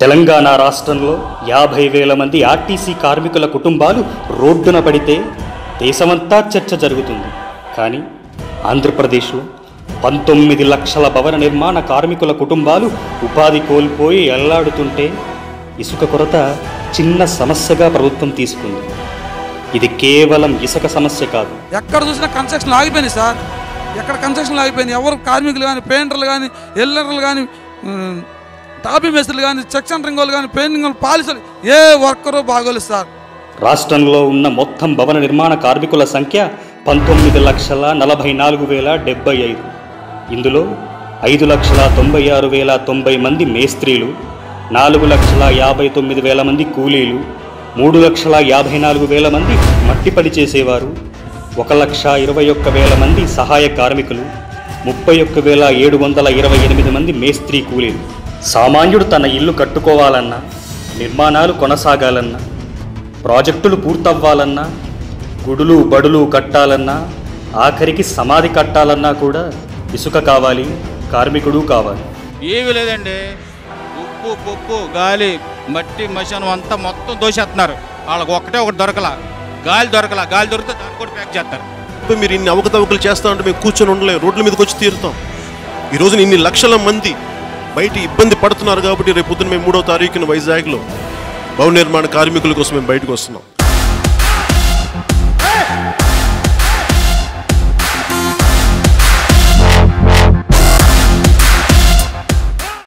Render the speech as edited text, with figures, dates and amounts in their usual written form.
తెలంగాణ రాష్ట్రంలో 50,000 మంది ఆర్టీసీ కార్మికుల కుటుంబాలు రోడ్డున పడితే దేశమంతా చర్చ జరుగుతుంది. కానీ ఆంధ్రప్రదేశ్లో 19 లక్షల భవన నిర్మాణ కార్మికుల కుటుంబాలు ఉపాధి కోల్పోయి ఎల్లాడుతుంటే ఇసుక కొరత చిన్న సమస్యగా ప్రభుత్వం తీసుకుంది. ఇది కేవలం ఇసుక సమస్య కాదు. ఎక్కడ చూసినా కన్స్ట్రక్షన్ ఆగిపోయినాయి సార్. ఎక్కడ కన్స్ట్రక్షన్ ఆగిపోయినాయి. ఎవరు కార్మికులు కానీ, పెయింటర్లు కానీ, ఎల్లర్లు కానీ, టాపీ మేస్త్రులు కానీ, సెక్షన్ రింగోలు కానీ, పెయింటింగ్ పాలిసులు, ఏ వర్కరు బాగోలేదు సార్. రాష్ట్రంలో ఉన్న మొత్తం భవన నిర్మాణ కార్మికుల సంఖ్య 19,44,075. ఇందులో 5,96,090 మంది మేస్త్రీలు, 4,59,000 మంది కూలీలు, 3,54,000 మంది మట్టి పని చేసేవారు, 1,21,000 మంది సహాయ కార్మికులు, 31,728 మంది మేస్త్రీ కూలీలు. సామాన్యుడు తన ఇల్లు కట్టుకోవాలన్నా, నిర్మాణాలు కొనసాగాలన్నా, ప్రాజెక్టులు పూర్తవ్వాలన్నా, గుడులు బడులు కట్టాలన్నా, ఆఖరికి సమాధి కట్టాలన్నా కూడా ఇసుక కావాలి, కార్మికుడు కావాలి. ఏమీ లేదండి. ఉప్పు పప్పు గాలి మట్టి మశానం అంతా మొత్తం దోషేస్తున్నారు. వాళ్ళకి ఒకటి దొరకలా, గాలి దొరికితే దాన్ని కూడా ప్యాక్ చేస్తారు. మీరు ఇన్ని అవకతవకలు చేస్తా ఉంటే మేము కూర్చొని ఉండలేము, రోడ్ల మీదకి వచ్చి తీరుతాం. ఈ రోజున ఇన్ని లక్షల మంది బయట ఇబ్బంది పడుతున్నారు కాబట్టి రేపు పొద్దున మేము 3వ తారీఖున వైజాగ్లో భవన నిర్మాణ కార్మికుల కోసం మేము బయటకు వస్తున్నాం.